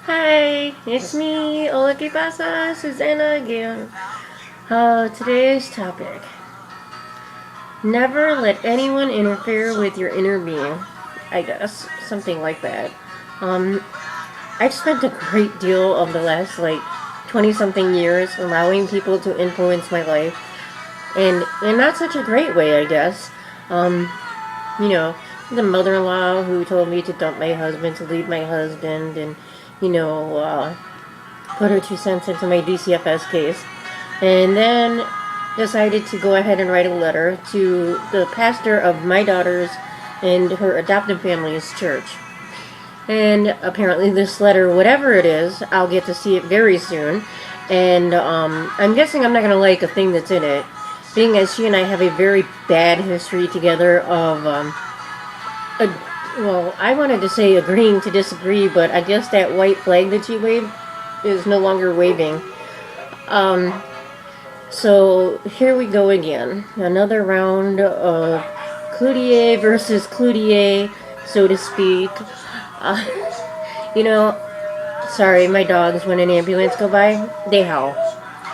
Hi, it's me, Hola que pasa, Susanna again. Today's topic. Never let anyone interfere with your inner being. I guess, something like that. Um, I've spent a great deal of the last, 20 something years allowing people to influence my life. And in not such a great way, I guess. Um, you know, the mother-in-law who told me to dump my husband, to leave my husband, and, you know, put her 2 cents into my DCFS case, and then decided to go ahead and write a letter to the pastor of my daughter's and her adoptive family's church. And apparently this letter, whatever it is, I'll get to see it very soon. And I'm guessing I'm not going to like a thing that's in it, being as she and I have a very bad history together of, well, I wanted to say agreeing to disagree, but I guess that white flag that she waved is no longer waving. So here we go again. Another round of Cloutier versus Cloutier, so to speak. You know, sorry, my dogs, when an ambulance go by, they howl.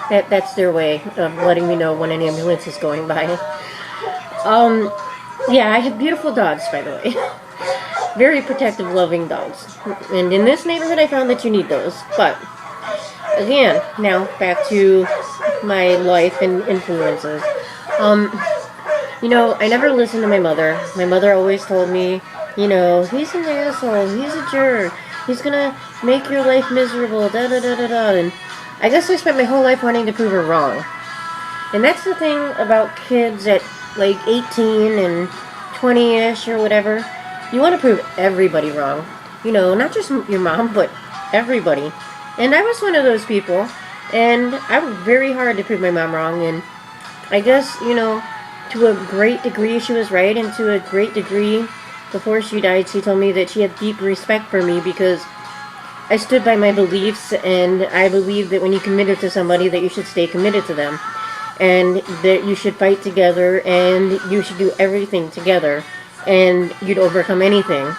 That's their way of letting me know when an ambulance is going by. Yeah, I have beautiful dogs, by the way. Very protective, loving dogs. And in this neighborhood, I found that you need those. But, again, now back to my life and influences. You know, I never listened to my mother. My mother always told me, you know, he's an asshole, he's a jerk, he's gonna make your life miserable, da da da da da. And I guess I spent my whole life wanting to prove her wrong. And that's the thing about kids at like 18 and 20-ish or whatever. You want to prove everybody wrong. You know, not just your mom, but everybody. And I was one of those people. And I worked very hard to prove my mom wrong. And I guess, you know, to a great degree she was right. And to a great degree, before she died, she told me that she had deep respect for me because I stood by my beliefs. And I believe that when you committed to somebody, that you should stay committed to them. And that you should fight together. And you should do everything together. And you'd overcome anything.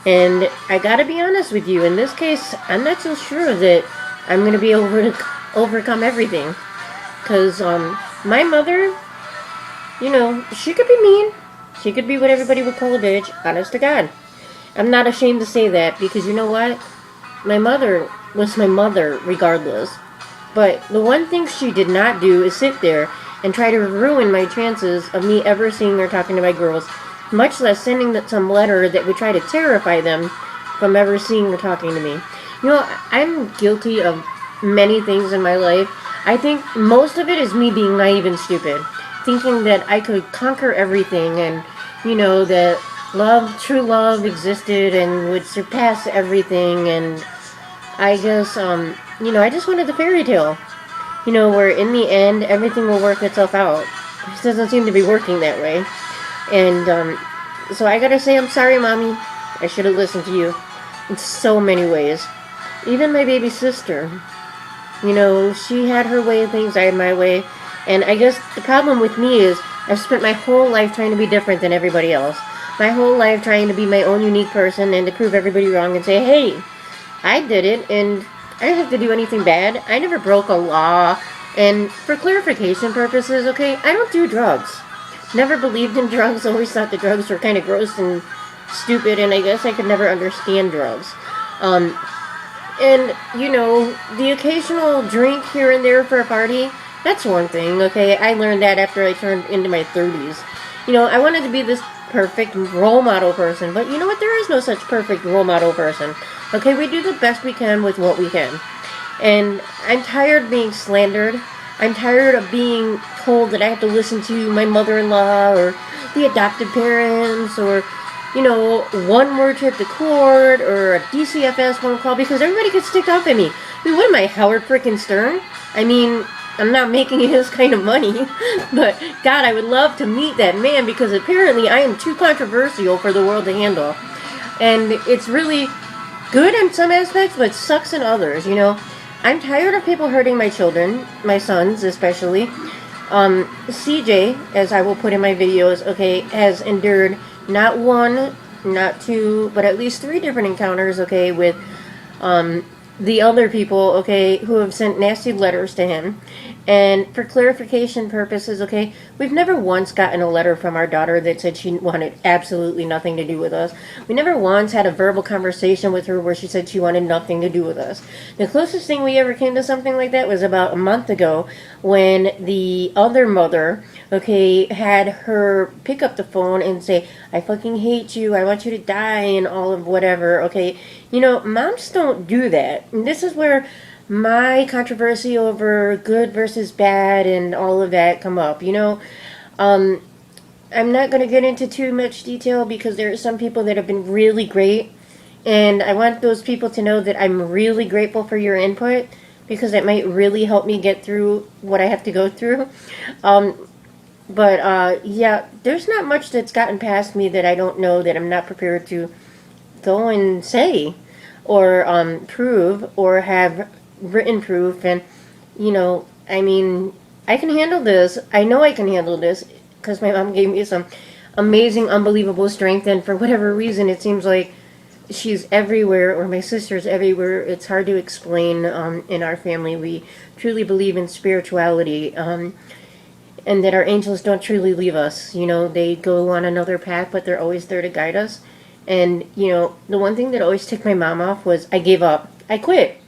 And I gotta be honest with you, in this case, I'm not so sure that I'm going to be able to overcome everything. Because my mother, you know, she could be mean. She could be what everybody would call a bitch, honest to God. I'm not ashamed to say that because you know what? My mother was my mother regardless. But the one thing she did not do is sit there and try to ruin my chances of me ever seeing her talking to my girls, much less sending some letter that would try to terrify them from ever seeing her talking to me. You know, I'm guilty of many things in my life. I think most of it is me being naive and stupid, thinking that I could conquer everything and, you know, that love, true love existed and would surpass everything. And I guess, you know, I just wanted the fairy tale, you know, where in the end everything will work itself out. It doesn't seem to be working that way. And so I gotta say, I'm sorry, Mommy. I should have listened to you in so many ways. Even my baby sister. You know, she had her way of things, I had my way. And I guess the problem with me is I've spent my whole life trying to be different than everybody else. My whole life trying to be my own unique person and to prove everybody wrong and say, hey, I did it and I didn't have to do anything bad. I never broke a law. And for clarification purposes, okay, I don't do drugs. Never believed in drugs, always thought the drugs were kind of gross and stupid, and I guess I could never understand drugs. And, you know, the occasional drink here and there for a party, that's one thing, okay? I learned that after I turned into my 30s. You know, I wanted to be this perfect role model person, but you know what? There is no such perfect role model person. Okay, we do the best we can with what we can. And I'm tired of being slandered. I'm tired of being told that I have to listen to my mother-in-law or the adoptive parents or, you know, one more trip to court or a DCFS phone call because everybody gets ticked off at me. I mean, what am I, Howard frickin' Stern? I mean, I'm not making his kind of money, but God, I would love to meet that man because apparently I am too controversial for the world to handle. And it's really good in some aspects, but sucks in others, you know. I'm tired of people hurting my children, my sons especially. CJ, as I will put in my videos, okay, has endured not one, not two, but at least 3 different encounters, okay, with the other people, okay, who have sent nasty letters to him. And for clarification purposes, okay, we've never once gotten a letter from our daughter that said she wanted absolutely nothing to do with us. We never once had a verbal conversation with her where she said she wanted nothing to do with us. The closest thing we ever came to something like that was about a month ago when the other mother, okay, had her pick up the phone and say, I fucking hate you, I want you to die, and all of whatever, okay. You know, moms don't do that. And this is where my controversy over good versus bad and all of that come up. You know, um, I'm not going to get into too much detail because there are some people that have been really great. And I want those people to know that I'm really grateful for your input because it might really help me get through what I have to go through. Um, but yeah, there's not much that's gotten past me that I don't know that I'm not prepared to go and say or prove or have written proof. And you know, I mean, I can handle this. I know I can handle this because my mom gave me some amazing, unbelievable strength, and for whatever reason it seems like she's everywhere, or my sister's everywhere. It's hard to explain. In our family we truly believe in spirituality, and that our angels don't truly leave us. You know, they go on another path, but they're always there to guide us. And, you know, the one thing that always ticked my mom off was I gave up. I quit.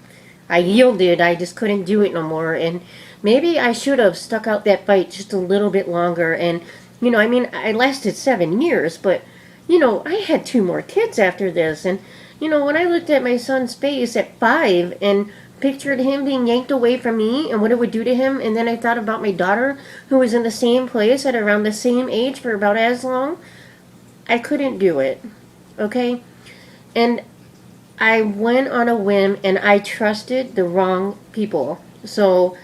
I yielded. I just couldn't do it no more. And maybe I should have stuck out that fight just a little bit longer. And, you know, I mean, I lasted 7 years, but, you know, I had 2 more kids after this. And, you know, when I looked at my son's face at 5 and pictured him being yanked away from me and what it would do to him, and then I thought about my daughter who was in the same place at around the same age for about as long, I couldn't do it. Okay? And I went on a whim and I trusted the wrong people. So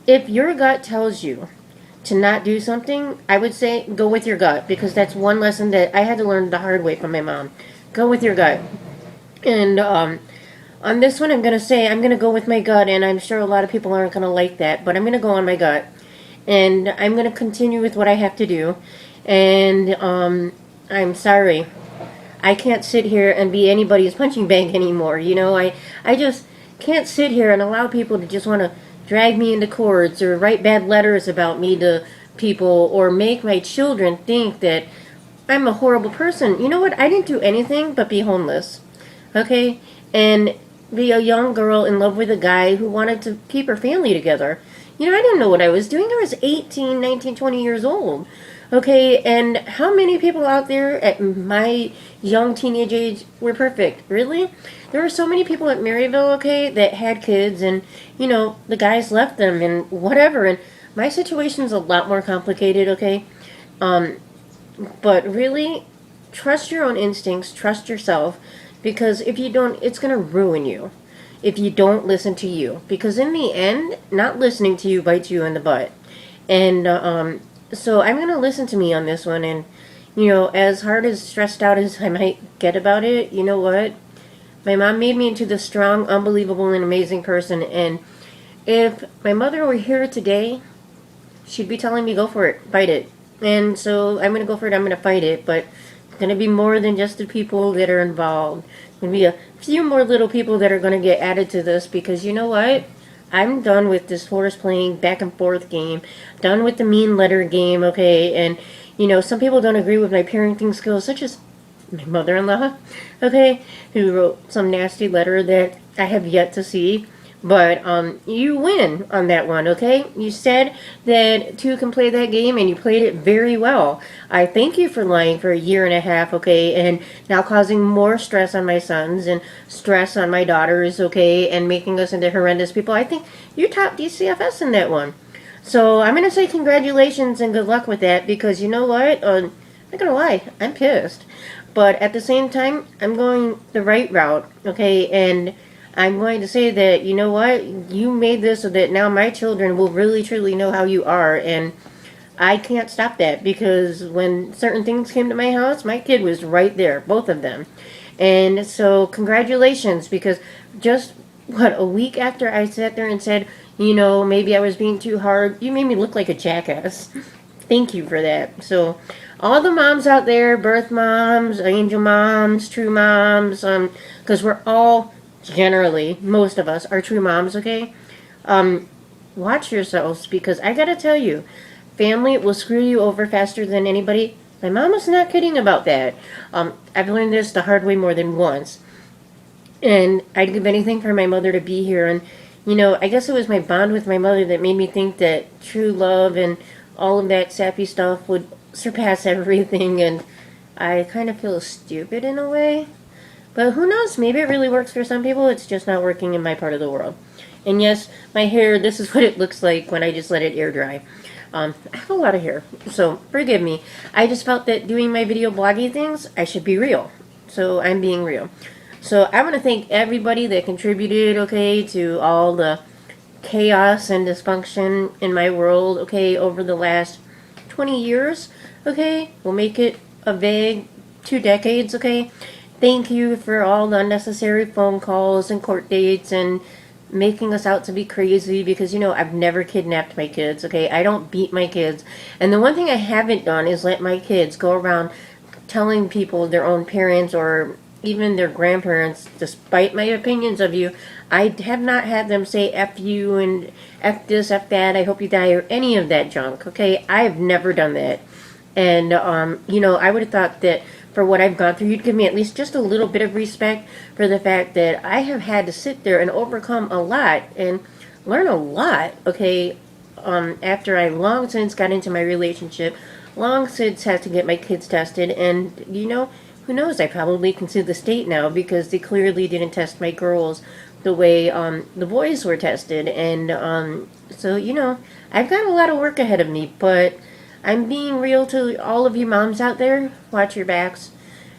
if your gut tells you to not do something, I would say go with your gut, because that's one lesson that I had to learn the hard way from my mom. Go with your gut. And on this one, I'm going to say I'm going to go with my gut, and I'm sure a lot of people aren't going to like that, but I'm going to go on my gut. And I'm going to continue with what I have to do. And I'm sorry. I can't sit here and be anybody's punching bag anymore. You know, I just can't sit here and allow people to just want to drag me into courts or write bad letters about me to people or make my children think that I'm a horrible person. You know what? I didn't do anything but be homeless. Okay? And be a young girl in love with a guy who wanted to keep her family together. You know, I didn't know what I was doing. I was 18, 19, 20 years old. Okay, and how many people out there at my young teenage age were perfect? Really? There were so many people at Maryville, okay, that had kids, and, you know, the guys left them and whatever. And my situation's a lot more complicated, okay? But really, trust your own instincts, trust yourself, because if you don't, it's going to ruin you if you don't listen to you. Because in the end, not listening to you bites you in the butt. And so I'm going to listen to me on this one. And, you know, as hard as stressed out as I might get about it, you know what? My mom made me into this strong, unbelievable, and amazing person. And if my mother were here today, she'd be telling me, go for it, fight it. And so I'm going to go for it, I'm going to fight it. But it's going to be more than just the people that are involved. It's going to be a few more little people that are going to get added to this, because you know what? I'm done with this horse playing back and forth game. Done with the mean letter game, okay? And, you know, some people don't agree with my parenting skills, such as my mother-in-law, okay? Who wrote some nasty letter that I have yet to see. But you win on that one, okay? You said that two can play that game, and you played it very well. I thank you for lying for a year and a half, okay? And now causing more stress on my sons and stress on my daughters, okay? And making us into horrendous people. I think you topped DCFS in that one. So I'm going to say congratulations and good luck with that, because you know what? I'm not going to lie. I'm pissed. But at the same time, I'm going the right route, okay? And I'm going to say that, you know what, you made this so that now my children will really truly know how you are, and I can't stop that, because when certain things came to my house, my kid was right there, both of them. And so congratulations, because just, a week after I sat there and said, you know, maybe I was being too hard, you made me look like a jackass. Thank you for that. So all the moms out there, birth moms, angel moms, true moms, because we're all generally, most of us, are true moms, okay? Watch yourselves, because I gotta tell you, family will screw you over faster than anybody. My mom was not kidding about that. I've learned this the hard way more than once. And I'd give anything for my mother to be here. And, I guess it was my bond with my mother that made me think that true love and all of that sappy stuff would surpass everything. And I kind of feel stupid in a way. But who knows? Maybe it really works for some people. It's just not working in my part of the world. And yes, my hair, this is what it looks like when I just let it air dry. I have a lot of hair, so forgive me. I just felt that doing my video blogging things, I should be real. So I'm being real. So I want to thank everybody that contributed, okay, to all the chaos and dysfunction in my world, okay, over the last 20 years, okay? We'll make it a vague 2 decades, okay? Thank you for all the unnecessary phone calls and court dates and making us out to be crazy, because I've never kidnapped my kids, okay? I don't beat my kids. And the one thing I haven't done is let my kids go around telling people, their own parents or even their grandparents, despite my opinions of you, I have not had them say F you and F this, F that, I hope you die, or any of that junk, okay? I have never done that. And I would have thought that for what I've gone through, you'd give me at least just a little bit of respect for the fact that I have had to sit there and overcome a lot and learn a lot, okay, after I long since got into my relationship, long since had to get my kids tested, and, who knows, I probably can sue the state now because they clearly didn't test my girls the way the boys were tested, and so, I've got a lot of work ahead of me, but I'm being real to all of you moms out there. Watch your backs.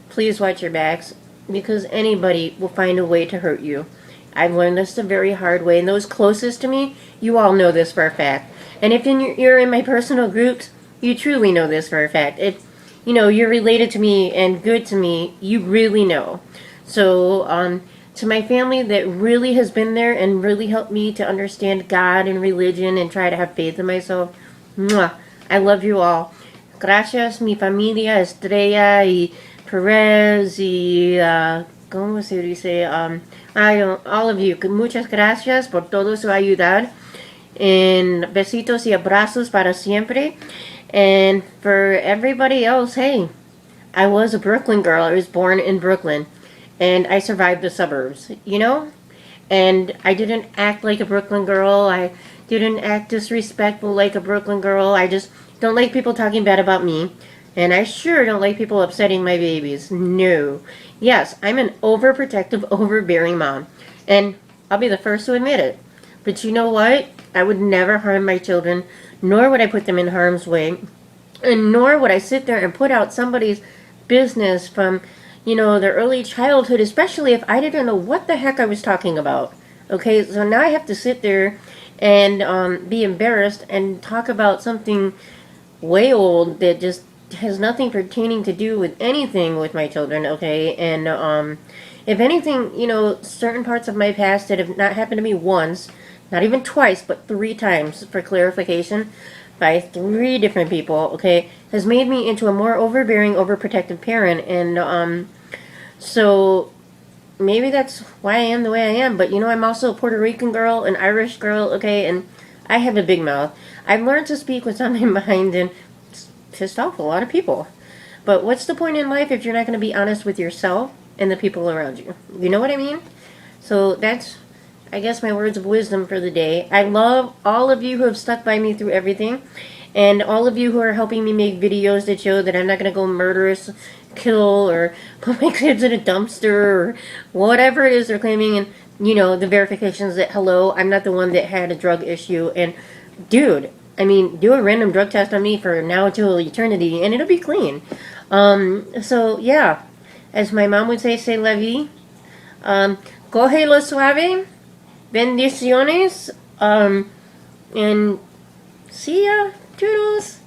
Please watch your backs, because anybody will find a way to hurt you. I've learned this the very hard way, and those closest to me, you all know this for a fact. And if you're in my personal groups, you truly know this for a fact. If you're related to me and good to me, you really know. So to my family that really has been there and really helped me to understand God and religion and try to have faith in myself, mwah, I love you all. Gracias, mi familia, Estrella y Perez y, ¿cómo se dice? All of you, muchas gracias por todo su ayudar. And besitos y abrazos para siempre. And for everybody else, hey, I was a Brooklyn girl. I was born in Brooklyn. And I survived the suburbs, And I didn't act like a Brooklyn girl. I didn't act disrespectful like a Brooklyn girl. I just don't like people talking bad about me. And I sure don't like people upsetting my babies. No. Yes, I'm an overprotective, overbearing mom. And I'll be the first to admit it. But you know what? I would never harm my children, nor would I put them in harm's way. And nor would I sit there and put out somebody's business from, their early childhood, especially if I didn't know what the heck I was talking about. Okay, so now I have to sit there and be embarrassed and talk about something way old that just has nothing pertaining to do with anything with my children, okay? And if anything, certain parts of my past that have not happened to me once, not even twice, but 3 times, for clarification, by 3 different people, okay, has made me into a more overbearing, overprotective parent. And so maybe that's why I am the way I am. But I'm also a Puerto Rican girl, an Irish girl, okay, and I have a big mouth. I've learned to speak what's on my mind, and it's pissed off a lot of people. But what's the point in life if you're not going to be honest with yourself and the people around you? You know what I mean? So that's, I guess, my words of wisdom for the day. I love all of you who have stuck by me through everything, and all of you who are helping me make videos that show that I'm not going to go murderous, kill, or put my kids in a dumpster, or whatever it is they're claiming, and, the verifications that, hello, I'm not the one that had a drug issue, and, dude, I mean, do a random drug test on me for now till eternity, and it'll be clean. So, yeah, as my mom would say la vie, coge lo suave, bendiciones, and see ya, toodles.